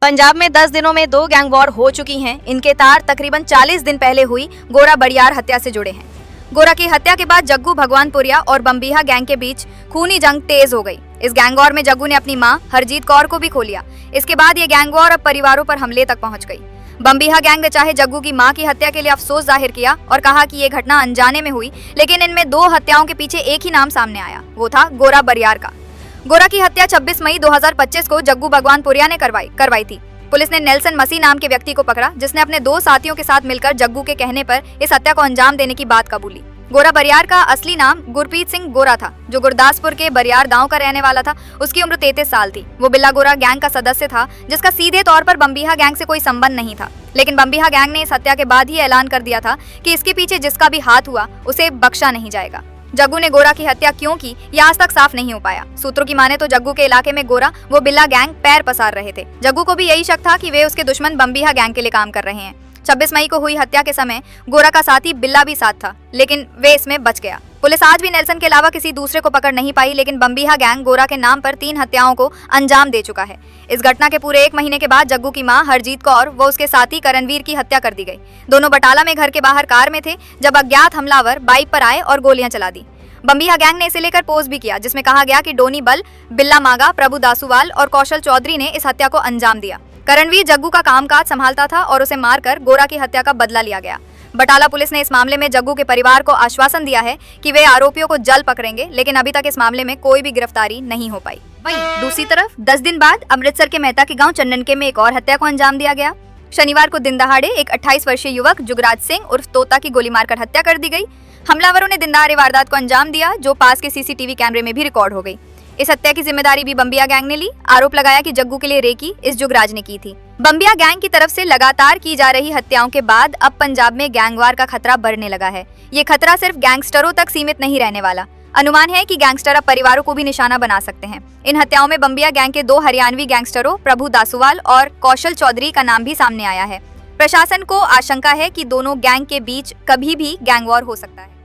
पंजाब में 10 दिनों में 2 गैंग वॉर हो चुकी हैं। इनके तार तकरीबन 40 दिन पहले हुई गोरा बड़ियार हत्या से जुड़े हैं। गोरा की हत्या के बाद जग्गू भगवानपुरिया और बम्बीहा गैंग के बीच खूनी जंग तेज हो गई। इस गैंग वॉर में जग्गू ने अपनी मां हरजीत कौर को भी खो लिया। इसके बाद ये गैंग वॉर अब परिवारों पर हमले तक पहुंच गई। बम्बीहा गैंग ने चाहे जग्गू की मां की हत्या के लिए अफसोस जाहिर किया और कहा कि ये घटना अनजाने में हुई, लेकिन इनमें 2 हत्याओं के पीछे एक ही नाम सामने आया, वो था गोरा बड़ियार का। गोरा की हत्या 26 मई 2025 को जग्गू भगवानपुरिया ने करवाई थी। पुलिस ने नेल्सन मसीह नाम के व्यक्ति को पकड़ा, जिसने अपने 2 साथियों के साथ मिलकर जग्गू के कहने पर इस हत्या को अंजाम देने की बात कबूली। गोरा बड़ियार का असली नाम गुरप्रीत सिंह गोरा था, जो गुरदासपुर के बड़ियार गांव का रहने वाला था। उसकी उम्र 33 साल थी। वो बिल्ला गोरा गैंग का सदस्य था, जिसका सीधे तौर पर बम्बीहा गैंग से कोई संबंध नहीं था। लेकिन बम्बीहा गैंग ने इस हत्या के बाद ही ऐलान कर दिया था कि इसके पीछे जिसका भी हाथ हुआ उसे बख्शा नहीं जाएगा। जग्गू ने गोरा की हत्या क्यों की, यह आज तक साफ नहीं हो पाया। सूत्रों की माने तो जग्गू के इलाके में गोरा वो बिल्ला गैंग पैर पसार रहे थे। जग्गू को भी यही शक था कि वे उसके दुश्मन बम्बीहा गैंग के लिए काम कर रहे हैं। 26 मई को हुई हत्या के समय गोरा का साथी बिल्ला भी साथ था, लेकिन वे इसमें बच गया। पुलिस आज भी नेल्सन के अलावा किसी दूसरे को पकड़ नहीं पाई, लेकिन बम्बीहा गैंग गोरा के नाम पर 3 हत्याओं को अंजाम दे चुका है। इस घटना के पूरे 1 महीने के बाद जग्गू की मां हरजीत कौर व उसके साथी करणवीर की हत्या कर दी गई। दोनों बटाला में घर के बाहर कार में थे जब अज्ञात हमलावर बाइक पर आए और गोलियां चला दी। बम्बीहा गैंग ने इसे लेकर पोस्ट भी किया, जिसमें कहा गया कि डोनी बल, बिल्ला मागा, प्रभु दासूवाल और कौशल चौधरी ने इस हत्या को अंजाम दिया। करणवीर जग्गू का कामकाज संभालता था और उसे मारकर गोरा की हत्या का बदला लिया गया। बटाला पुलिस ने इस मामले में जग्गू के परिवार को आश्वासन दिया है कि वे आरोपियों को जल्द पकड़ेंगे, लेकिन अभी तक इस मामले में कोई भी गिरफ्तारी नहीं हो पाई। वहीं दूसरी तरफ 10 दिन बाद अमृतसर के मेहता के गांव चंदनके में एक और हत्या को अंजाम दिया गया। शनिवार को दिन दहाड़े एक 28 वर्षीय युवक जुगराज सिंह उर्फ तोता की गोली मारकर हत्या कर दी गई। हमलावरों ने दिन दहाड़े वारदात को अंजाम दिया, जो पास के सीसीटीवी कैमरे में भी रिकॉर्ड हो गई। इस हत्या की जिम्मेदारी भी बम्बिया गैंग ने ली। आरोप लगाया कि जग्गू के लिए रेकी इस जुगराज ने की थी। बम्बिया गैंग की तरफ से लगातार की जा रही हत्याओं के बाद अब पंजाब में गैंगवार का खतरा बढ़ने लगा है। ये खतरा सिर्फ गैंगस्टरों तक सीमित नहीं रहने वाला। अनुमान है कि गैंगस्टर अब परिवारों को भी निशाना बना सकते हैं। इन हत्याओं में बम्बिया गैंग के 2 हरियाणवी गैंगस्टरों प्रभु दासूवाल और कौशल चौधरी का नाम भी सामने आया है। प्रशासन को आशंका है कि दोनों गैंग के बीच कभी भी गैंग वॉर हो सकता है।